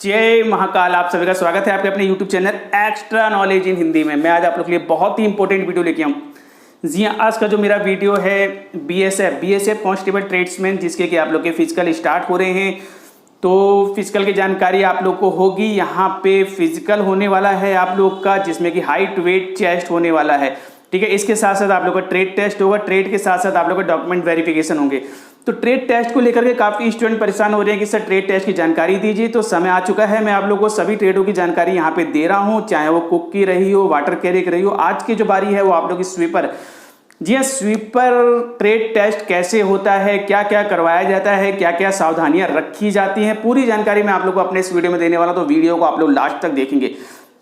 जय महाकाल। आप सभी का स्वागत है आपके अपने YouTube channel extra knowledge in Hindi में। मैं आज आप लोग के लिए बहुत ही इंपॉर्टेंट वीडियो लेके आऊँ। जी हाँ, आज का जो मेरा वीडियो है बीएसएफ कांस्टेबल ट्रेड्समैन, जिसके कि आप लोग के फिजिकल स्टार्ट हो रहे हैं। तो फिजिकल की जानकारी आप लोग को होगी। यहाँ पे फिजिकल होने वाला है आप लोग का, जिसमें कि हाइट वेट चेस्ट होने वाला है। ठीक है, इसके साथ साथ आप लोग का ट्रेड टेस्ट होगा। ट्रेड के साथ साथ आप लोग का डॉक्यूमेंट वेरिफिकेशन होंगे। तो ट्रेड टेस्ट को लेकर के काफी स्टूडेंट परेशान हो रहे हैं कि सर ट्रेड टेस्ट की जानकारी दीजिए। तो समय आ चुका है, मैं आप लोगों को सभी ट्रेडों की जानकारी यहाँ पे दे रहा हूँ, चाहे वो कुक की रही हो, वाटर कैरी की रही हो। आज की जो बारी है वो आप लोग की स्वीपर। जी हाँ, स्वीपर ट्रेड टेस्ट कैसे होता है, क्या क्या करवाया जाता है, क्या क्या सावधानियां रखी जाती हैं, पूरी जानकारी मैं आप लोगों को अपने इस वीडियो में देने वाला हूं। तो वीडियो को आप लोग लास्ट तक देखेंगे।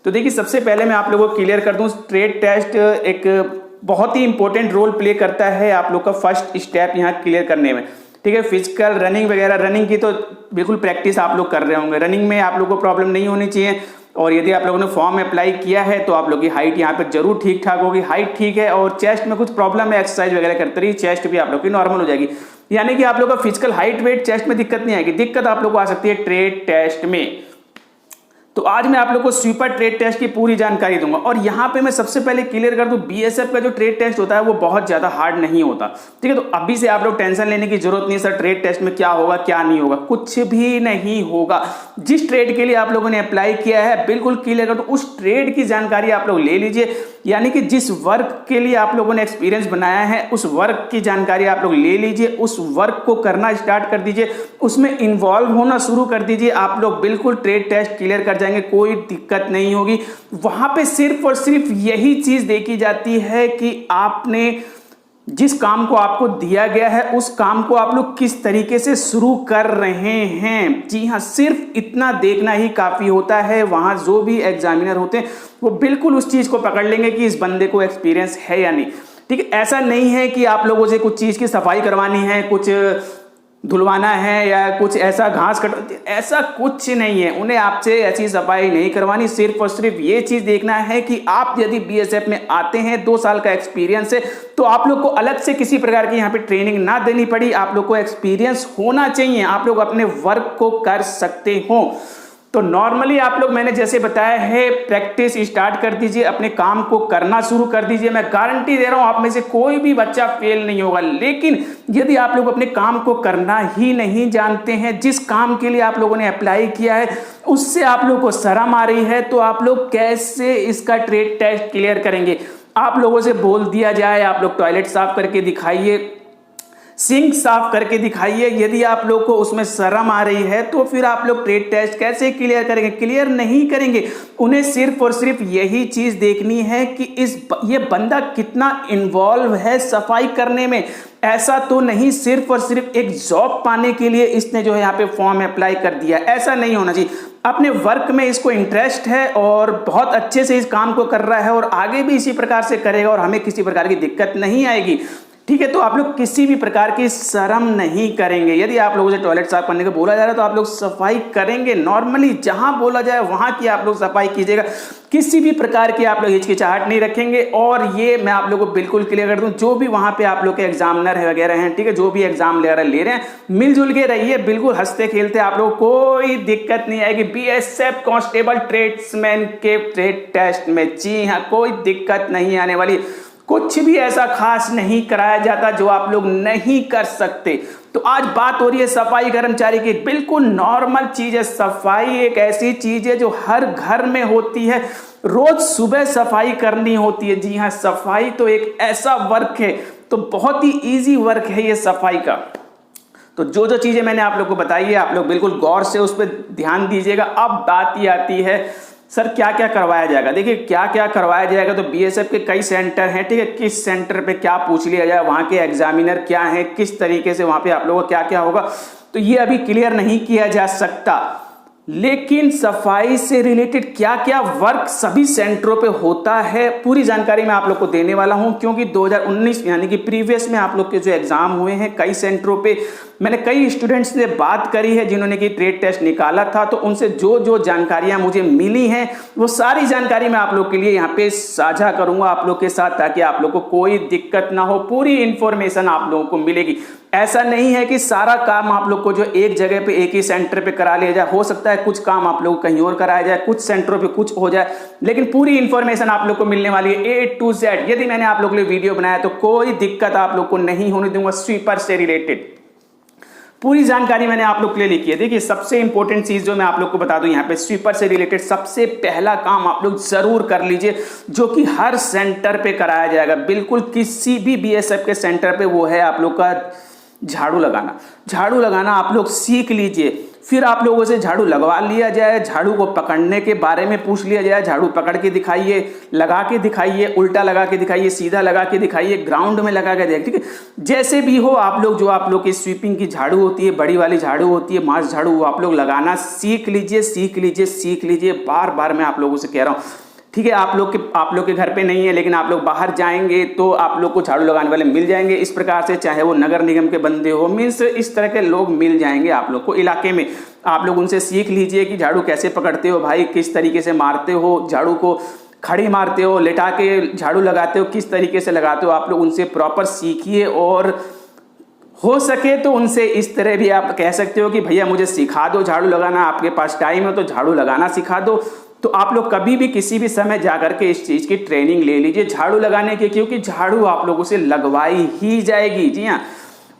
तो देखिए, सबसे पहले मैं आप लोगों को क्लियर कर दूं, ट्रेड टेस्ट एक बहुत ही इंपॉर्टेंट रोल प्ले करता है आप लोग का फर्स्ट स्टेप यहाँ क्लियर करने में। ठीक है, फिजिकल रनिंग वगैरह, रनिंग की तो बिल्कुल प्रैक्टिस आप लोग कर रहे होंगे। रनिंग में आप लोग को प्रॉब्लम नहीं होनी चाहिए। और यदि आप लोगों ने फॉर्म अप्लाई किया है तो आप लोग की हाइट यहाँ पे जरूर ठीक ठाक होगी। हाइट ठीक है और चेस्ट में कुछ प्रॉब्लम है, एक्सरसाइज वगैरह करते रहिए, चेस्ट भी आप लोग की नॉर्मल हो जाएगी। यानी कि आप लोग का फिजिकल हाइट वेट चेस्ट में दिक्कत नहीं आएगी। दिक्कत आप लोग को आ सकती है ट्रेड टेस्ट में। तो आज मैं आप लोग को स्वीपर ट्रेड टेस्ट की पूरी जानकारी दूंगा। और यहाँ पे मैं सबसे पहले क्लियर कर दूं, बीएसएफ का जो ट्रेड टेस्ट होता है वो बहुत ज्यादा हार्ड नहीं होता। ठीक है, तो अभी से आप लोग टेंशन लेने की जरूरत नहीं है सर ट्रेड टेस्ट में क्या होगा क्या नहीं होगा। कुछ भी नहीं होगा। जिस ट्रेड के लिए आप लोगों ने अप्लाई किया है बिल्कुल क्लियर कर दो, उस ट्रेड की जानकारी आप लोग ले लीजिए। यानी कि जिस वर्क के लिए आप लोगों ने एक्सपीरियंस बनाया है उस वर्क की जानकारी आप लोग ले लीजिए। उस वर्क को करना स्टार्ट कर दीजिए, उसमें इन्वॉल्व होना शुरू कर दीजिए। आप लोग बिल्कुल ट्रेड टेस्ट क्लियर कर जाएंगे, कोई दिक्कत नहीं होगी। वहां पे सिर्फ और सिर्फ यही चीज देखी जाती है कि आपने जिस काम को आपको दिया गया है उस काम को आप लोग किस तरीके से शुरू कर रहे हैं। जी हाँ, सिर्फ इतना देखना ही काफी होता है। वहां जो भी एग्जामिनर होते हैं वो बिल्कुल उस चीज को पकड़ लेंगे कि इस बंदे को एक्सपीरियंस है या नहीं। ठीक है, ऐसा नहीं है कि आप लोगों से कुछ चीज की सफाई करवानी है, कुछ धुलवाना है या कुछ ऐसा घास कट, ऐसा कुछ नहीं है। उन्हें आपसे ऐसी सफाई नहीं करवानी। सिर्फ और सिर्फ ये चीज देखना है कि आप यदि बीएसएफ में आते हैं, 2 साल का एक्सपीरियंस है, तो आप लोग को अलग से किसी प्रकार की यहाँ पे ट्रेनिंग ना देनी पड़ी। आप लोग को एक्सपीरियंस होना चाहिए, आप लोग अपने वर्क को कर सकते हो। तो नॉर्मली आप लोग, मैंने जैसे बताया है, प्रैक्टिस स्टार्ट कर दीजिए, अपने काम को करना शुरू कर दीजिए। मैं गारंटी दे रहा हूं आप में से कोई भी बच्चा फेल नहीं होगा। लेकिन यदि आप लोग अपने काम को करना ही नहीं जानते हैं, जिस काम के लिए आप लोगों ने अप्लाई किया है उससे आप लोग को शर्म आ रही है, तो आप लोग कैसे इसका ट्रेड टेस्ट क्लियर करेंगे। आप लोगों से बोल दिया जाए आप लोग टॉयलेट साफ करके दिखाइए, सिंक साफ करके दिखाइए, यदि आप लोग को उसमें शर्म आ रही है तो फिर आप लोग ट्रेड टेस्ट कैसे क्लियर करेंगे? क्लियर नहीं करेंगे। उन्हें सिर्फ और सिर्फ यही चीज देखनी है कि ये बंदा कितना इन्वॉल्व है सफाई करने में। ऐसा तो नहीं सिर्फ और सिर्फ एक जॉब पाने के लिए इसने जो है यहाँ पे फॉर्म अप्लाई कर दिया, ऐसा नहीं होना चाहिए। अपने वर्क में इसको इंटरेस्ट है और बहुत अच्छे से इस काम को कर रहा है और आगे भी इसी प्रकार से करेगा और हमें किसी प्रकार की दिक्कत नहीं आएगी। ठीक है, तो आप लोग किसी भी प्रकार की शर्म नहीं करेंगे। यदि आप लोगों से टॉयलेट साफ करने को बोला जा रहा है तो आप लोग सफाई करेंगे। नॉर्मली जहां बोला जाए वहां की आप लोग सफाई कीजिएगा। किसी भी प्रकार की आप लोग हिचकिचाहट नहीं रखेंगे। और ये मैं आप लोगों को बिल्कुल क्लियर कर दूं, जो भी वहां पे आप लोग के एग्जामिनर है वगैरह हैं, ठीक है, जो भी एग्जाम ले रहे हैं, मिलजुल के रहिए, बिल्कुल हंसते खेलते, आप लोग कोई दिक्कत नहीं आएगी बीएसएफ कांस्टेबल ट्रेड्समैन के ट्रेड टेस्ट में। जी हाँ, कोई दिक्कत नहीं आने वाली। कुछ भी ऐसा खास नहीं कराया जाता जो आप लोग नहीं कर सकते। तो आज बात हो रही है सफाई कर्मचारी की। बिल्कुल नॉर्मल चीज है। सफाई एक ऐसी चीज है जो हर घर में होती है, रोज सुबह सफाई करनी होती है। जी हाँ, सफाई तो एक ऐसा वर्क है, तो बहुत ही इजी वर्क है ये सफाई का। तो जो जो चीजें मैंने आप लोग को बताई है, आप लोग बिल्कुल गौर से उस पर ध्यान दीजिएगा। अब बात ही आती है सर क्या क्या करवाया जाएगा। देखिए, क्या क्या करवाया जाएगा, तो बीएसएफ के कई सेंटर हैं। ठीक है, किस सेंटर पे क्या पूछ लिया जाए, वहां के एग्जामिनर क्या है, किस तरीके से वहां पे आप लोगों को क्या क्या होगा, तो ये अभी क्लियर नहीं किया जा सकता। लेकिन सफाई से रिलेटेड क्या क्या वर्क सभी सेंटरों पे होता है, पूरी जानकारी मैं आप लोग को देने वाला हूं। क्योंकि 2019 यानी कि प्रीवियस में आप लोग के जो एग्जाम हुए हैं कई सेंटरों पे, मैंने कई स्टूडेंट्स से बात करी है जिन्होंने कि ट्रेड टेस्ट निकाला था, तो उनसे जो जो जानकारियां मुझे मिली हैं वो सारी जानकारी मैं आप लोग के लिए यहाँ पे साझा करूंगा आप लोग के साथ, ताकि आप लोग को कोई दिक्कत ना हो, पूरी इंफॉर्मेशन आप लोगों को मिलेगी। ऐसा नहीं है कि सारा काम आप लोग को जो एक जगह पे एक ही सेंटर पे करा लिया जाए, हो सकता है कुछ काम आप लोग को कहीं और कराया जाए, कुछ सेंटरों पे कुछ हो जाए, लेकिन पूरी इंफॉर्मेशन आप लोग को मिलने वाली है A to Z। यदि मैंने आप लोग के लिए वीडियो बनाया तो कोई दिक्कत आप लोग को नहीं होने दूंगा। स्वीपर से रिलेटेड पूरी जानकारी मैंने आप लोग के लिए लिखी है। देखिए सबसे इंपॉर्टेंट चीज जो मैं आप लोग को बता दूं यहाँ पे, स्वीपर से रिलेटेड सबसे पहला काम आप लोग जरूर कर लीजिए, जो कि हर सेंटर पे कराया जाएगा, बिल्कुल किसी भी BSF के सेंटर पे, वो है आप लोग का झाड़ू लगाना। झाड़ू लगाना आप लोग सीख लीजिए, फिर आप लोगों से झाड़ू लगवा लिया जाए, झाड़ू को पकड़ने के बारे में पूछ लिया जाए, झाड़ू पकड़ के दिखाइए, लगा के दिखाइए, उल्टा लगा के दिखाइए, सीधा लगा के दिखाइए, ग्राउंड में लगा के देखिए, ठीक है। जैसे भी हो आप लोग, जो आप लोग की स्वीपिंग की झाड़ू होती है, बड़ी वाली झाड़ू होती है, मास झाड़ू, वो आप लोग लगाना सीख लीजिए, सीख लीजिए, सीख लीजिए। बार बार मैं आप लोगों से कह रहा हूँ, ठीक है। आप लोग के घर पे नहीं है, लेकिन आप लोग बाहर जाएंगे तो आप लोग को झाड़ू लगाने वाले मिल जाएंगे। इस प्रकार से चाहे वो नगर निगम के बंदे हो, मीन्स इस तरह के लोग मिल जाएंगे आप लोग को इलाके में। आप लोग उनसे सीख लीजिए कि झाड़ू कैसे पकड़ते हो भाई, किस तरीके से मारते हो झाड़ू को, खड़ी मारते हो, लेटा के झाड़ू लगाते हो, किस तरीके से लगाते हो। आप लोग उनसे प्रॉपर सीखिए, और हो सके तो उनसे इस तरह भी आप कह सकते हो कि भैया मुझे सिखा दो झाड़ू लगाना, आपके पास टाइम है तो झाड़ू लगाना सिखा दो। तो आप लोग कभी भी किसी भी समय जाकर के इस चीज की ट्रेनिंग ले लीजिए झाड़ू लगाने की, क्योंकि झाड़ू आप लोगों से लगवाई ही जाएगी। जी हाँ,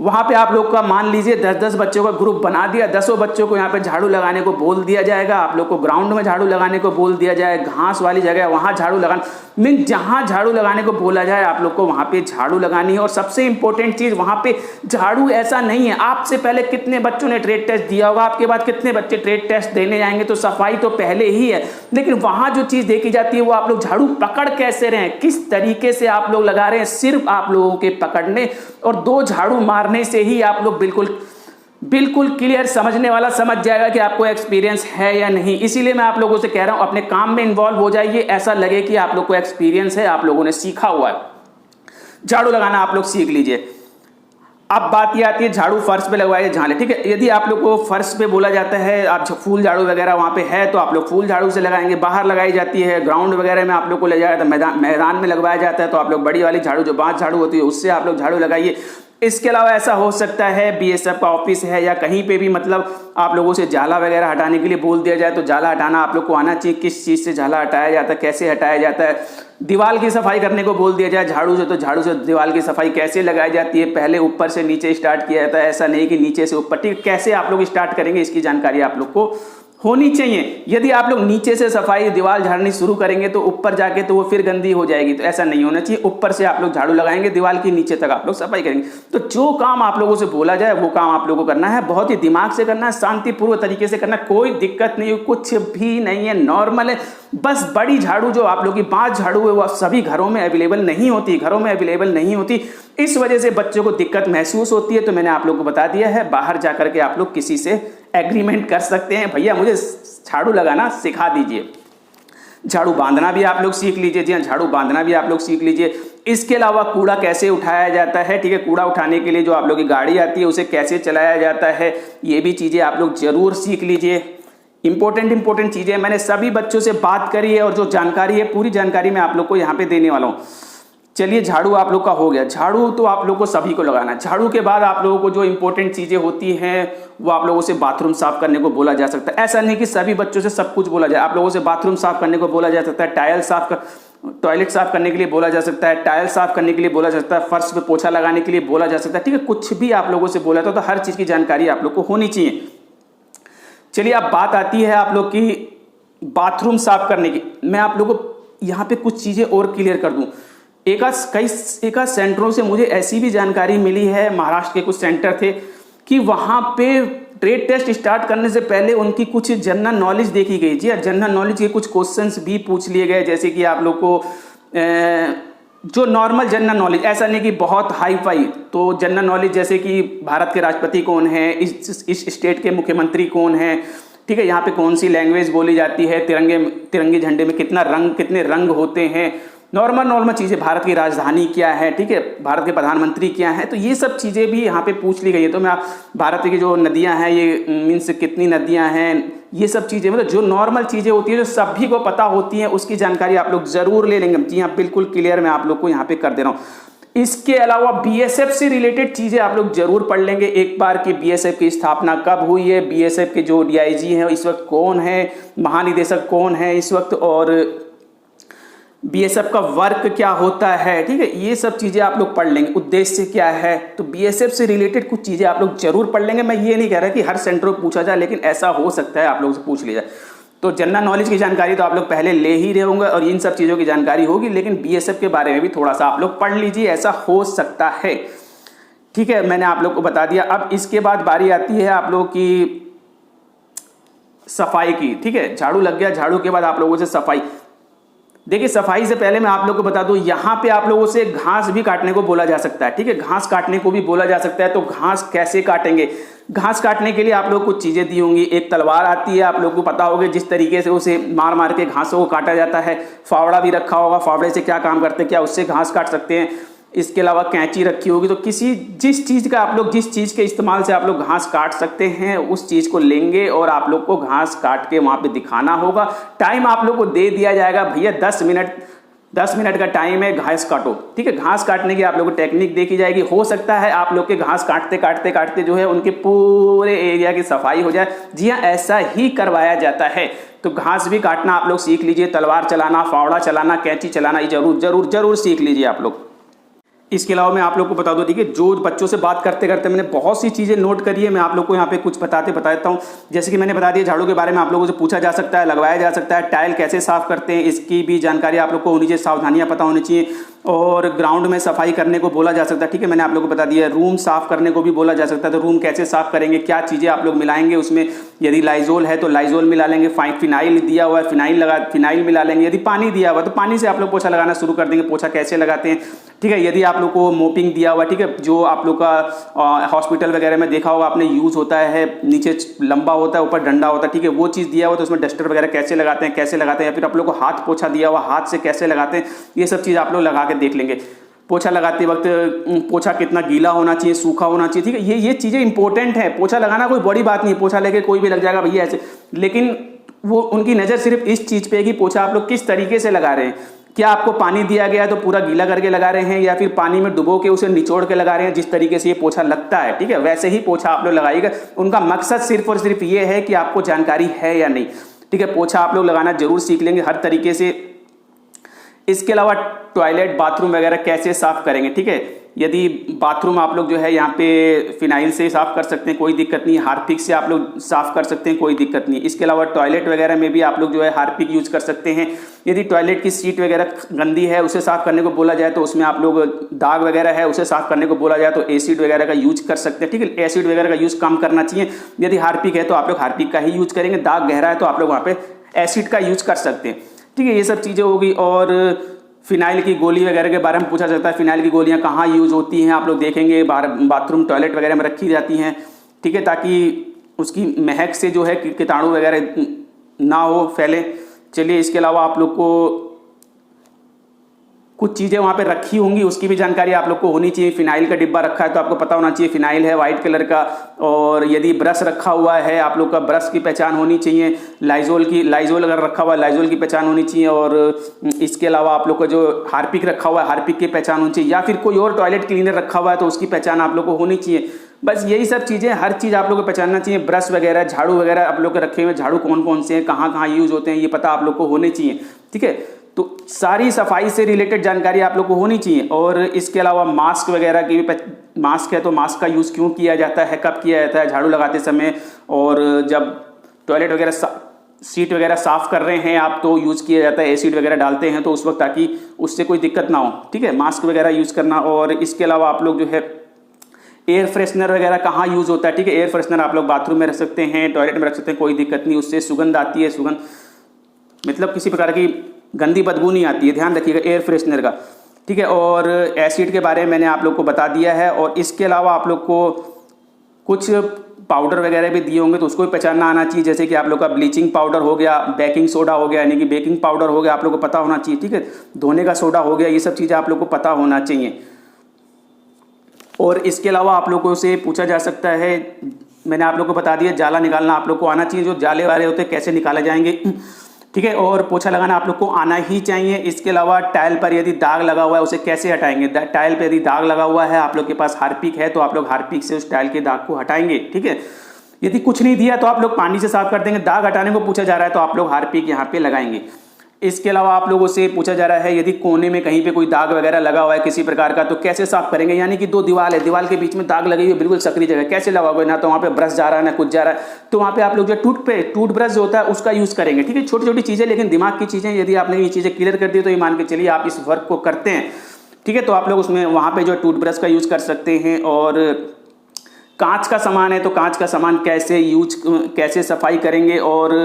वहां पे आप लोग का मान लीजिए 10-10 बच्चों का ग्रुप बना दिया, 10 बच्चों को यहाँ पे झाड़ू लगाने को बोल दिया जाएगा, आप लोग को ग्राउंड में झाड़ू लगाने को बोल दिया जाए, घास वाली जगह वहां झाड़ू लगाना, मीन जहां झाड़ू लगाने को बोला जाए आप लोग को वहां पे झाड़ू लगानी है। और सबसे इंपॉर्टेंट चीज, वहां पे झाड़ू ऐसा नहीं है, आपसे पहले कितने बच्चों ने ट्रेड टेस्ट दिया होगा, आपके बाद कितने बच्चे ट्रेड टेस्ट देने जाएंगे, तो सफाई तो पहले ही है, लेकिन वहां जो चीज देखी जाती है वो आप लोग झाड़ू पकड़ कैसे रहे हैं, किस तरीके से आप लोग लगा रहे हैं। सिर्फ आप लोगों के पकड़ने और 2 झाड़ू मारने से ही आप लोग बिल्कुल क्लियर समझने वाला समझ जाएगा कि आपको एक्सपीरियंस है या नहीं। इसीलिए मैं आप लोगों से कह रहा हूं, अपने काम में इन्वॉल्व हो जाइए, ऐसा लगे कि आप लोग को एक्सपीरियंस है, आप लोगों ने सीखा हुआ है। झाड़ू लगाना आप लोग सीख लीजिए। अब बात ये आती है झाड़ू फर्श पे लगवाइए झाले, ठीक है। यदि आप लोग को फर्श पे बोला जाता है, आप फूल झाड़ू वगैरह वहां पे है तो आप लोग फूल झाड़ू से लगाएंगे। बाहर लगाई जाती है, ग्राउंड वगैरह में आप लोग को ले जाया जाता है, मैदान में लगवाया जाता है, तो आप लोग बड़ी वाली झाड़ू जो बांस झाड़ू होती है उससे आप लोग झाड़ू लगाइए। इसके अलावा ऐसा हो सकता है BSF का ऑफिस है या कहीं पे भी, मतलब आप लोगों से जाला वगैरह हटाने के लिए बोल दिया जाए, तो जाला हटाना आप लोग को आना चाहिए, किस चीज़ से जाला हटाया जाता है, कैसे हटाया जाता है। दीवार की सफाई करने को बोल दिया जाए झाड़ू से, तो झाड़ू से दीवार की सफाई कैसे लगाई जाती है, पहले ऊपर से नीचे स्टार्ट किया जाता है, ऐसा नहीं कि नीचे से ऊपर, ठीक, कैसे आप लोग स्टार्ट करेंगे इसकी जानकारी आप लोग को होनी चाहिए। यदि आप लोग नीचे से सफाई दीवार झाड़नी शुरू करेंगे तो ऊपर जाके तो वो फिर गंदी हो जाएगी, तो ऐसा नहीं होना चाहिए। ऊपर से आप लोग झाड़ू लगाएंगे, दीवार की नीचे तक आप लोग सफाई करेंगे। तो जो काम आप लोगों से बोला जाए वो काम आप लोगों को करना है, बहुत ही दिमाग से करना है, शांतिपूर्वक तरीके से करना है, कोई दिक्कत नहीं है, कुछ भी नहीं है, नॉर्मल है। बस बड़ी झाड़ू जो आप लोग की 5 झाड़ू है वो सभी घरों में अवेलेबल नहीं होती, इस वजह से बच्चों को दिक्कत महसूस होती है। तो मैंने आप लोग को बता दिया है, बाहर जाकर के आप लोग किसी से एग्रीमेंट कर सकते हैं, भैया मुझे झाड़ू लगाना सिखा दीजिए। झाड़ू बांधना भी आप लोग सीख लीजिए, जी हाँ, झाड़ू बांधना भी आप लोग सीख लीजिए। इसके अलावा कूड़ा कैसे उठाया जाता है, ठीक है, कूड़ा उठाने के लिए जो आप लोग की गाड़ी आती है उसे कैसे चलाया जाता है, ये भी चीजें आप लोग जरूर सीख लीजिए। इंपॉर्टेंट चीजें मैंने सभी बच्चों से बात करी है, और जो जानकारी है पूरी जानकारी मैं आप लोग को यहाँ पे देने वाला हूँ। चलिए, झाड़ू आप लोग का हो गया। झाड़ू तो आप लोग को सभी को लगाना है। झाड़ू के बाद आप लोगों को जो इंपॉर्टेंट चीजें होती हैं वो आप लोगों से बाथरूम साफ करने को बोला जा सकता है। ऐसा नहीं कि सभी बच्चों से सब कुछ बोला जाए, आप लोगों से बाथरूम साफ करने को बोला जा सकता है, टॉयलेट साफ करने के लिए बोला जा सकता है, टाइल साफ करने के लिए बोला जा सकता है, फर्श पे पोछा लगाने के लिए बोला जा सकता है, ठीक है। कुछ भी आप लोगों से बोला तो हर चीज की जानकारी आप लोग को होनी चाहिए। चलिए, अब बात आती है आप लोग की बाथरूम साफ करने की। मैं आप लोगों को यहाँ पे कुछ चीजें और क्लियर कर दूं। एक सेंटरों से मुझे ऐसी भी जानकारी मिली है, महाराष्ट्र के कुछ सेंटर थे, कि वहां पे ट्रेड टेस्ट स्टार्ट करने से पहले उनकी कुछ जनरल नॉलेज देखी गई। जी, जनरल नॉलेज के कुछ क्वेश्चंस भी पूछ लिए गए, जैसे कि आप लोग को जो नॉर्मल जनरल नॉलेज, ऐसा नहीं कि बहुत हाई फाई, तो जनरल नॉलेज जैसे कि भारत के राष्ट्रपति कौन है, इस स्टेट के मुख्यमंत्री कौन है, ठीक है, यहाँ पे कौन सी लैंग्वेज बोली जाती है, तिरंगे झंडे में कितने रंग होते हैं, नॉर्मल चीज़ें, भारत की राजधानी क्या है, ठीक है, भारत के प्रधानमंत्री क्या हैं, तो ये सब चीज़ें भी यहाँ पे पूछ ली गई है। तो मैं भारत की जो नदियाँ हैं, ये मीन्स कितनी नदियाँ हैं, ये सब चीज़ें मतलब जो नॉर्मल चीज़ें होती है, जो सभी को पता होती हैं, उसकी जानकारी आप लोग ज़रूर ले लेंगे। जी हाँ, बिल्कुल क्लियर मैं आप लोग को यहाँ पे कर दे रहा हूँ। इसके अलावा बीएसएफ से रिलेटेड चीज़ें आप लोग जरूर पढ़ लेंगे एक बार कि बीएसएफ की स्थापना कब हुई है, बीएसएफ के जो डीआईजी हैं इस वक्त कौन है, महानिदेशक कौन है इस वक्त, और बीएसएफ का वर्क क्या होता है, ठीक है, ये सब चीज़ें आप लोग पढ़ लेंगे। उद्देश्य क्या है, तो बीएसएफ से रिलेटेड कुछ चीज़ें आप लोग जरूर पढ़ लेंगे। मैं ये नहीं कह रहा कि हर सेंटर में पूछा जाए, लेकिन ऐसा हो सकता है आप लोगों से पूछ लिया जाए। तो जनरल नॉलेज की जानकारी तो आप लोग पहले ले ही रहे होंगे और इन सब चीज़ों की जानकारी होगी, लेकिन बीएसएफ के बारे में भी थोड़ा सा आप लोग पढ़ लीजिए, ऐसा हो सकता है। ठीक है, मैंने आप लोग को बता दिया। अब इसके बाद बारी आती है आप लोगों की सफाई की। ठीक है, झाड़ू लग गया, झाड़ू के बाद आप लोगों से सफाई। देखिए, सफाई से पहले मैं आप लोगों को बता दूं, यहाँ पे आप लोगों से घास भी काटने को बोला जा सकता है। ठीक है, घास काटने को भी बोला जा सकता है। तो घास कैसे काटेंगे, घास काटने के लिए आप लोग कुछ चीजें दी होंगी। एक तलवार आती है, आप लोग को पता होगा जिस तरीके से उसे मार मार के घासों को काटा जाता है। फावड़ा भी रखा होगा, फावड़े से क्या काम करते हैं, क्या उससे घास काट सकते हैं। इसके अलावा कैंची रखी होगी। तो जिस चीज़ के इस्तेमाल से आप लोग घास काट सकते हैं उस चीज़ को लेंगे और आप लोग को घास काट के वहाँ पे दिखाना होगा। टाइम आप लोग को दे दिया जाएगा, भैया 10 मिनट का टाइम है, घास काटो। ठीक है, घास काटने की आप लोग को टेक्निक देखी जाएगी। हो सकता है आप लोग के घास काटते जो है उनके पूरे एरिया की सफाई हो जाए। जी हाँ, ऐसा ही करवाया जाता है। तो घास भी काटना आप लोग सीख लीजिए, तलवार चलाना, फावड़ा चलाना, कैंची चलाना, ये जरूर सीख लीजिए आप लोग। इसके अलावा मैं आप लोग को बता दूं, ठीक है, जो बच्चों से बात करते करते मैंने बहुत सी चीज़ें नोट करी है, मैं आप लोग को यहाँ पे कुछ बताता हूँ। जैसे कि मैंने बता दिया, झाड़ू के बारे में आप लोगों से पूछा जा सकता है, लगवाया जा सकता है। टाइल कैसे साफ करते हैं इसकी भी जानकारी आप लोग को होनी चाहिए, सावधानियाँ पता होनी चाहिए। और ग्राउंड में सफाई करने को बोला जा सकता है। ठीक है, मैंने आप लोगों को बता दिया। रूम साफ करने को भी बोला जा सकता है। तो रूम कैसे साफ करेंगे, क्या चीज़ें आप लोग मिलाएंगे उसमें, यदि लाइजोल है तो लाइजोल मिला लेंगे, फिनाइल दिया हुआ है फिनाइल मिला लेंगे, यदि पानी दिया हुआ है तो पानी से आप लोग पोछा लगाना शुरू कर देंगे। पोछा कैसे लगाते हैं, ठीक है, यदि आप लोग को मोपिंग दिया हुआ, ठीक है, जो आप लोग का हॉस्पिटल वगैरह में देखा होगा आपने, यूज होता है, नीचे लंबा होता है ऊपर डंडा होता है, ठीक है, वो चीज़ दिया हुआ तो उसमें डस्टर वगैरह कैसे लगाते हैं, या फिर आप लोग को हाथ पोछा दिया हुआ, हाथ से कैसे लगाते हैं, ये सब चीज़ आप लोग लगा के देख लेंगे। पोछा लगाते वक्त पोछा कितना गीला होना चाहिए, सूखा होना चाहिए, ठीक है, ये चीज़ें इंपॉर्टेंट है। पोछा लगाना कोई बड़ी बात नहीं है, पोछा लेके कोई भी लग जाएगा भैया ऐसे, लेकिन वो उनकी नज़र सिर्फ इस चीज़ पे है कि पोछा आप लोग किस तरीके से लगा रहे हैं। क्या आपको पानी दिया गया तो पूरा गीला करके लगा रहे हैं, या फिर पानी में डुबो के उसे निचोड़ के लगा रहे हैं, जिस तरीके से ये पोछा लगता है, ठीक है, वैसे ही पोछा आप लोग लगाइएगा। उनका मकसद सिर्फ और सिर्फ ये है कि आपको जानकारी है या नहीं। ठीक है, पोछा आप लोग लगाना जरूर सीख लेंगे हर तरीके से। इसके अलावा टॉयलेट, बाथरूम वगैरह कैसे साफ करेंगे। ठीक है, यदि बाथरूम आप लोग जो है यहाँ पे फिनाइल से साफ कर सकते हैं, कोई दिक्कत नहीं। हार्पिक से आप लोग साफ कर सकते हैं, कोई दिक्कत नहीं। इसके अलावा टॉयलेट वगैरह में भी आप लोग जो है हार्पिक यूज कर सकते हैं। यदि टॉयलेट की सीट वगैरह गंदी है उसे साफ करने को बोला जाए तो उसमें आप लोग दाग वगैरह है उसे साफ करने को बोला जाए तो एसिड वगैरह का यूज कर सकते हैं। ठीक है, एसिड वगैरह का यूज कम करना चाहिए। यदि हार्पिक है तो आप लोग हार्पिक का ही यूज करेंगे। दाग गहरा है तो आप लोग वहाँ पे एसिड का यूज कर सकते हैं। ठीक है, ये सब चीज़ें होगी। और फिनाइल की गोली वगैरह के बारे में पूछा जाता है, फिनाइल की गोलियां कहाँ यूज होती हैं आप लोग देखेंगे, बाथरूम टॉयलेट वगैरह में रखी जाती हैं। ठीक है, ताकि उसकी महक से जो है कीटाणु वगैरह ना हो, फैले। चलिए, इसके अलावा आप लोग को कुछ चीज़ें वहाँ पे रखी होंगी उसकी भी जानकारी आप लोग को होनी चाहिए। फिनाइल का डिब्बा रखा है तो आपको पता होना चाहिए फिनाइल है वाइट कलर का। और यदि ब्रश रखा हुआ है आप लोग का ब्रश की पहचान होनी चाहिए। लाइजोल अगर रखा हुआ है लाइजोल की पहचान होनी चाहिए। और इसके अलावा आप लोग का जो हार्पिक रखा हुआ है हार्पिक की पहचान होनी चाहिए, या फिर कोई और टॉयलेट क्लीनर रखा हुआ है तो उसकी पहचान आप लोग को होनी चाहिए। बस यही सब चीज़ें, हर चीज़ आप लोग को पहचानना चाहिए। ब्रश वगैरह, झाड़ू वगैरह आप लोग के रखे हुए, झाड़ू कौन कौन से हैं, कहाँ कहाँ यूज होते हैं, ये पता आप लोग को होने चाहिए। ठीक है, तो सारी सफाई से रिलेटेड जानकारी आप लोग को होनी चाहिए। और इसके अलावा मास्क वगैरह की भी, मास्क है तो मास्क का यूज़ क्यों किया जाता है, कब किया जाता है, झाड़ू लगाते समय, और जब टॉयलेट वगैरह सीट वगैरह साफ़ कर रहे हैं आप तो यूज़ किया जाता है। एसिड वगैरह डालते हैं तो उस वक्त, ताकि उससे कोई दिक्कत ना हो। ठीक है, मास्क वगैरह यूज़ करना। और इसके अलावा आप लोग जो है एयर फ्रेशनर वगैरह कहाँ यूज़ होता है। ठीक है, एयर फ्रेशनर आप लोग बाथरूम में रख सकते हैं, टॉयलेट में रख सकते हैं, कोई दिक्कत नहीं। उससे सुगंध आती है, सुगंध मतलब किसी प्रकार की गंदी बदबू नहीं आती है, ध्यान रखिएगा एयर फ्रेशनर का। ठीक है, और एसिड के बारे में मैंने आप लोग को बता दिया है। और इसके अलावा आप लोग को कुछ पाउडर वगैरह भी दिए होंगे तो उसको भी पहचानना आना चाहिए, जैसे कि आप लोग का ब्लीचिंग पाउडर हो गया, बेकिंग सोडा हो गया, यानी कि बेकिंग पाउडर हो गया, आप लोग को पता होना चाहिए, ठीक है। धोने का सोडा हो गया, ये सब चीज़ें आप लोग को पता होना चाहिए। और इसके अलावा आप लोगों से पूछा जा सकता है, मैंने आप लोग को बता दिया, जाला निकालना आप लोग को आना चाहिए, जो जाले वाले होते हैं कैसे निकाले जाएंगे, ठीक है। और पोछा लगाना आप लोग को आना ही चाहिए। इसके अलावा टाइल पर यदि दाग लगा हुआ है उसे कैसे हटाएंगे, टाइल पर यदि दाग लगा हुआ है, आप लोग के पास हार्पिक है तो आप लोग हार्पिक से उस टाइल के दाग को हटाएंगे, ठीक है। यदि कुछ नहीं दिया तो आप लोग पानी से साफ कर देंगे। दाग हटाने को पूछा जा रहा है तो आप लोग हार्पिक यहाँ पे लगाएंगे। इसके अलावा आप लोगों से पूछा जा रहा है, यदि कोने में कहीं पे कोई दाग वगैरह लगा हुआ है किसी प्रकार का तो कैसे साफ करेंगे, यानी कि दो दीवार है, दीवार के बीच में दाग लगी हुई है, बिल्कुल सकरी जगह, कैसे लगाओगे, ना तो वहाँ पे ब्रश जा रहा है ना कुछ जा रहा है, तो वहाँ पे आप लोग जो टूथ ब्रश जो होता है उसका यूज करेंगे, ठीक है। छोटी छोटी चीजें लेकिन दिमाग की चीजें, यदि आपने ये चीजें क्लियर कर दी तो ये मान के चलिए आप इस वर्क को करते हैं, ठीक है। तो आप लोग उसमें वहाँ पे जो टूथ ब्रश का यूज कर सकते हैं। और कांच का सामान है तो कांच का सामान कैसे सफाई करेंगे, और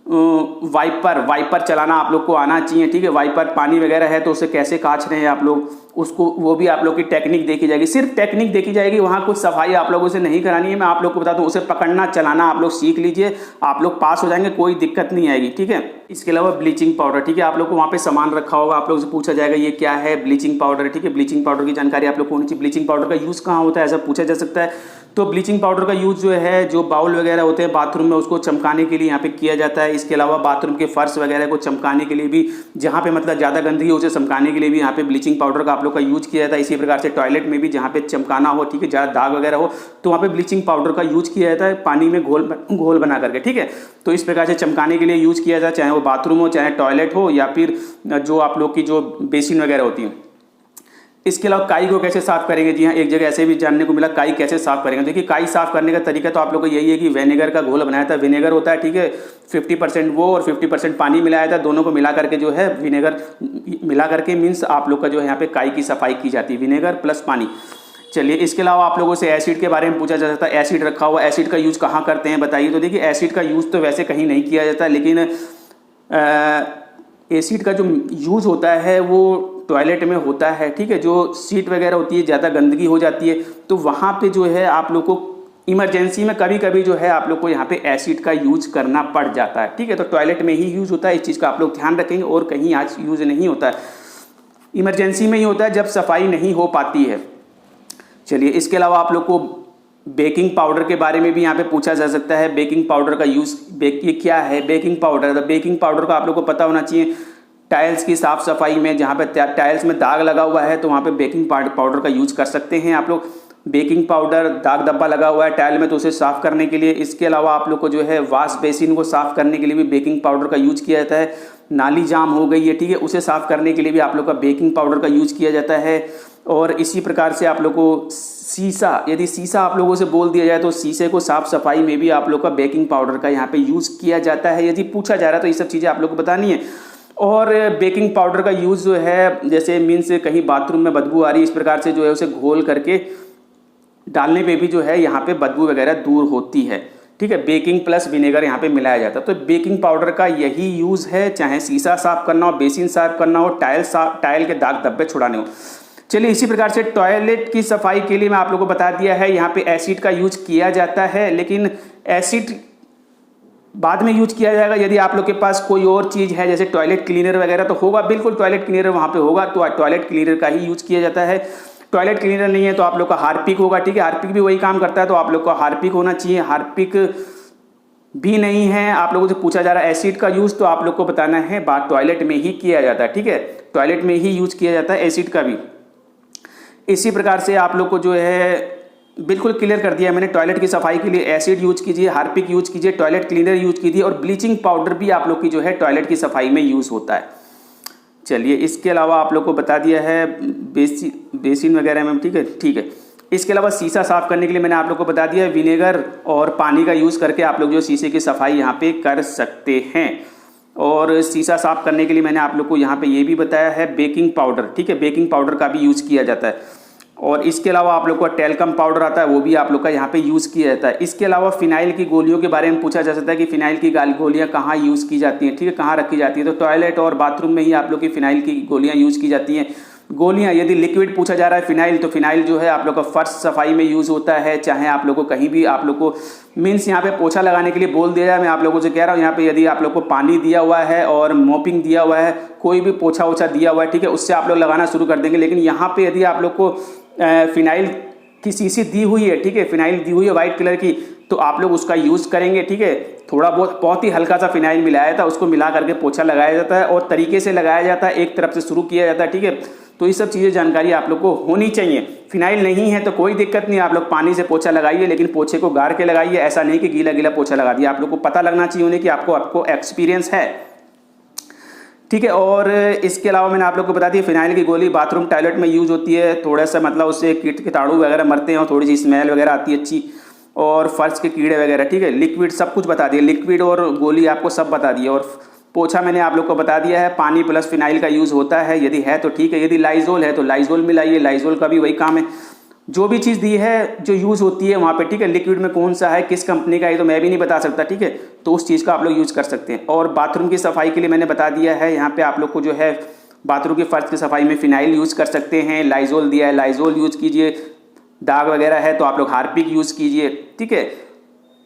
वाइपर चलाना आप लोग को आना चाहिए, ठीक है। वाइपर पानी वगैरह है तो उसे कैसे काछ रहे हैं आप लोग, उसको वो भी आप लोग की टेक्निक देखी जाएगी, सिर्फ टेक्निक देखी जाएगी, वहाँ कुछ सफाई आप लोगों से नहीं करानी है। मैं आप लोग को बता दूं, उसे पकड़ना चलाना आप लोग सीख लीजिए, आप लोग पास हो जाएंगे, कोई दिक्कत नहीं आएगी, ठीक है। इसके अलावा ब्लीचिंग पाउडर, ठीक है, आप लोग को वहाँ पे सामान रखा होगा, आप लोग से पूछा जाएगा ये क्या है, ब्लीचिंग पाउडर, ठीक है। ब्लीचिंग पाउडर की जानकारी आप लोग को होनी चाहिए। ब्लीचिंग पाउडर का यूज़ कहाँ होता है ऐसा पूछा जा सकता है। तो ब्लीचिंग पाउडर का यूज़ जो है, जो बाउल वगैरह होते हैं बाथरूम में, उसको चमकाने के लिए यहाँ पे किया जाता है। इसके अलावा बाथरूम के फर्श वगैरह को चमकाने के लिए भी, जहाँ पे मतलब ज़्यादा गंदगी हो उसे चमकाने के लिए भी यहाँ पे ब्लीचिंग पाउडर का आप लोग का यूज किया जाता है। इसी प्रकार से टॉयलेट में भी जहाँ पे चमकाना हो, ठीक है, ज़्यादा दाग वगैरह हो तो वहाँ पे ब्लीचिंग पाउडर का यूज किया जाता है, पानी में घोल बना करके, ठीक है। तो इस प्रकार से चमकाने के लिए यूज किया जाता है, चाहे वो बाथरूम हो, चाहे टॉयलेट हो, या फिर जो आप लोग की जो बेसिन वगैरह होती है। इसके अलावा काई को कैसे साफ करेंगे, जी हाँ, एक जगह ऐसे भी जानने को मिला, काई कैसे साफ करेंगे। देखिए काई साफ करने का तरीका तो आप लोग को यही है कि विनेगर का घोल बनाया था, विनेगर होता है, ठीक है, 50% वो और 50% पानी मिलाया था, दोनों को मिला करके जो है विनेगर मिला करके मीन्स आप लोग का जो है यहाँ पे काई की सफाई की जाती है, विनेगर प्लस पानी। चलिए, इसके अलावा आप लोगों से एसिड के बारे में पूछा जा सकता है, एसिड रखा हुआ, एसिड का यूज़ कहाँ करते हैं बताइए। तो देखिए एसिड का यूज़ तो वैसे कहीं नहीं किया जाता, लेकिन एसिड का जो यूज़ होता है वो टॉयलेट में होता है, ठीक है। जो सीट वगैरह होती है, ज़्यादा गंदगी हो जाती है तो वहाँ पे जो है आप लोग को इमरजेंसी में कभी कभी जो है आप लोग को यहाँ पे एसिड का यूज करना पड़ जाता है, ठीक है। तो टॉयलेट में ही यूज़ होता है, इस चीज़ का आप लोग ध्यान रखेंगे, और कहीं आज यूज़ नहीं होता है, इमरजेंसी में ही होता है जब सफाई नहीं हो पाती है। चलिए, इसके अलावा आप लोग को बेकिंग पाउडर के बारे में भी यहाँ पे पूछा जा सकता है। बेकिंग पाउडर का यूज़, ये क्या है बेकिंग पाउडर। तो बेकिंग पाउडर का आप लोग को पता होना चाहिए, टाइल्स की साफ सफाई में जहाँ पे टाइल्स में दाग लगा हुआ है तो वहाँ पे बेकिंग पाउडर का यूज कर सकते हैं आप लोग। बेकिंग पाउडर, दाग धब्बा लगा हुआ है टाइल में तो उसे साफ करने के लिए। इसके अलावा आप लोग को जो है वॉश बेसिन को साफ करने के लिए भी बेकिंग पाउडर का यूज किया जाता है। नाली जाम हो गई है, ठीक है, उसे साफ करने के लिए भी आप लोग का बेकिंग पाउडर का यूज किया जाता है। और इसी प्रकार से आप लोग को शीशा, यदि शीशा आप लोगों से बोल दिया जाए तो शीशे को साफ सफाई में भी आप लोग का बेकिंग पाउडर का यहाँ पे यूज किया जाता है, यदि पूछा जा रहा है तो ये सब चीज़ें आप लोग को बतानी है। और बेकिंग पाउडर का यूज़ जो है, जैसे मीन्स कहीं बाथरूम में बदबू आ रही है, इस प्रकार से जो है उसे घोल करके डालने पे भी जो है यहाँ पे बदबू वगैरह दूर होती है, ठीक है। बेकिंग प्लस विनेगर यहाँ पे मिलाया जाता है। तो बेकिंग पाउडर का यही यूज़ है, चाहे शीशा साफ करना हो, बेसिन साफ करना हो, टाइल के दाग धब्बे छुड़ाने हो। चलिए, इसी प्रकार से टॉयलेट की सफाई के लिए मैं आप लोगों को बता दिया है, यहाँ पे एसिड का यूज किया जाता है, लेकिन एसिड बाद में यूज किया जाएगा। यदि आप लोग के पास कोई और चीज़ है जैसे टॉयलेट क्लीनर वगैरह तो होगा, बिल्कुल टॉयलेट क्लीनर वहाँ पे होगा, तो टॉयलेट क्लीनर का ही यूज किया जाता है। टॉयलेट क्लीनर नहीं है तो आप लोग का हार्पिक होगा, ठीक है, हार्पिक भी वही काम करता है तो आप लोग का हार्पिक होना चाहिए। हार्पिक भी नहीं है, आप लोगों से पूछा जा रहा है एसिड का यूज़, तो आप लोग को बताना है बात टॉयलेट में ही किया जाता है, ठीक है, टॉयलेट में ही यूज किया जाता है एसिड का भी। इसी प्रकार से आप लोग को जो है बिल्कुल क्लियर कर दिया मैंने, टॉयलेट की सफाई के लिए एसिड यूज कीजिए, हार्पिक यूज कीजिए, टॉयलेट क्लीनर यूज कीजिए, और ब्लीचिंग पाउडर भी आप लोग की जो है टॉयलेट की सफाई में यूज होता है। चलिए, इसके अलावा आप लोग को बता दिया है बेसिन वगैरह में, ठीक है। इसके अलावा शीशा साफ करने के लिए मैंने आप लोग को बता दिया है, विनेगर और पानी का यूज़ करके आप लोग जो शीशे की सफाई यहाँ पे कर सकते हैं। और शीशा साफ करने के लिए मैंने आप लोग को यहाँ पे ये भी बताया है बेकिंग पाउडर, ठीक है, बेकिंग पाउडर का भी यूज़ किया जाता है। और इसके अलावा आप लोग का टेल्कम पाउडर आता है, वो भी आप लोग का यहाँ पे यूज़ किया जाता है। इसके अलावा फिनाइल की गोलियों के बारे में पूछा जा सकता है कि फिनाइल की गोलियाँ कहाँ यूज़ की जाती हैं, ठीक है, कहाँ रखी जाती है। तो टॉयलेट और बाथरूम में ही आप लोग की फिनाइल की गोलियाँ यूज़ की जाती हैं। गोलियां, यदि लिक्विड पूछा जा रहा है फिनाइल, तो फिनाइल जो है आप लोग का फर्श सफाई में यूज़ होता है, चाहे आप लोग को कहीं भी आप लोग को मीन्स यहाँ पे पोछा लगाने के लिए बोल दिया जाए। मैं आप लोगों से कह रहा हूँ यहाँ पे यदि आप लोग को पानी दिया हुआ है और मोपिंग दिया हुआ है, कोई भी पोछा ओछा दिया हुआ है, ठीक है, उससे आप लोग लगाना शुरू कर देंगे। लेकिन यहाँ पे यदि आप लोग को फिनाइल की शीशी दी हुई है, ठीक है, फिनाइल दी हुई है वाइट कलर की, तो आप लोग उसका यूज़ करेंगे, ठीक है। थोड़ा बहुत ही हल्का सा फिनाइल मिलाया जाता है, उसको मिला करके पोछा लगाया जाता है और तरीके से लगाया जाता है, एक तरफ से शुरू किया जाता है, ठीक है। तो ये सब चीज़ें जानकारी आप लोग को होनी चाहिए। फिनाइल नहीं है तो कोई दिक्कत नहीं, आप लोग पानी से पोछा लगाइए, लेकिन पोछे को गाड़ के लगाइए, ऐसा नहीं कि गीला गीला पोछा लगा दिया। आप लोग को पता लगना चाहिए उन्हें कि आपको एक्सपीरियंस है, ठीक है। और इसके अलावा मैंने आप लोग को बता दिया फिनाइल की गोली बाथरूम टॉयलेट में यूज़ होती है, थोड़ा सा मतलब उससे कीटाणु वगैरह मरते हैं और थोड़ी सी स्मेल वगैरह आती है अच्छी, और फर्श के कीड़े वगैरह, ठीक है। लिक्विड सब कुछ बता दिया, लिक्विड और गोली आपको सब बता दिया। और पोछा मैंने आप लोग को बता दिया है, पानी प्लस फिनाइल का यूज़ होता है, यदि है तो ठीक है, यदि लाइजोल है तो लाइजोल मिलाइए, लाइजोल का भी वही काम है। जो भी चीज़ दी है जो यूज़ होती है वहाँ पे, ठीक है, लिक्विड में कौन सा है किस कंपनी का है तो मैं भी नहीं बता सकता, ठीक है, तो उस चीज़ का आप लोग यूज़ कर सकते हैं। और बाथरूम की सफाई के लिए मैंने बता दिया है, यहाँ पे आप लोग को जो है बाथरूम के फर्श की सफाई में फिनाइल यूज़ कर सकते हैं, लाइजोल दिया है, लाइजोल यूज़ कीजिए, दाग वगैरह है तो आप लोग हार्पिक यूज़ कीजिए, ठीक है,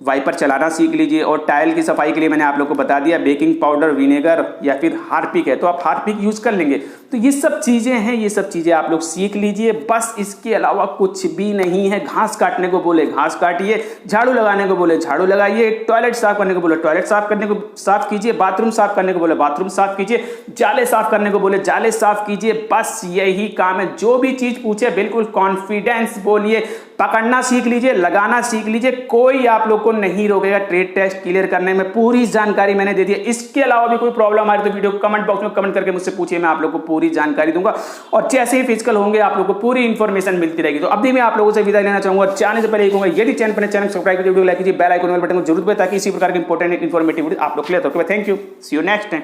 वाइपर चलाना सीख लीजिए। और टाइल की सफाई के लिए मैंने आप लोग को बता दिया बेकिंग पाउडर, विनेगर या फिर हार्पिक है तो आप हार्पिक यूज़ कर लेंगे। तो ये सब चीज़ें हैं, ये सब चीज़ें आप लोग सीख लीजिए, बस इसके अलावा कुछ भी नहीं है। घास काटने को बोले घास काटिए, झाड़ू लगाने को बोले झाड़ू लगाइए, टॉयलेट साफ करने को बोले टॉयलेट साफ करने को साफ कीजिए, बाथरूम साफ करने को बोले बाथरूम साफ कीजिए, जाले साफ करने को बोले जाले साफ कीजिए, बस यही काम है। जो भी चीज़ पूछे बिल्कुल कॉन्फिडेंस बोलिए, पकड़ना सीख लीजिए, लगाना सीख लीजिए, कोई आप लोग को नहीं रोकेगा ट्रेड टेस्ट क्लियर करने में। पूरी जानकारी मैंने दे दी है। इसके अलावा भी कोई प्रॉब्लम आ रही तो वीडियो कमेंट बॉक्स में कमेंट करके मुझसे पूछिए, मैं आप लोग को पूरी जानकारी दूंगा। और जैसे ही फिजिकल होंगे आप लोग को पूरी इंफॉर्मेशन मिलती रहेगी। तो अभी मैं आप लोगों से विदा लेना चाहूंगा। चैनल से पहले कहूंगा यदि चैनल पर चैनल सब्सक्राइब कीजिए, वीडियो लाइक कीजिए, बेल आइकन वाले बटन को जरूर दबाइए ताकि इसी प्रकार की इंपॉर्टेंट इन्फॉर्मेटिव वीडियो आप लोग क्लियर हो। Thank you, see you next time.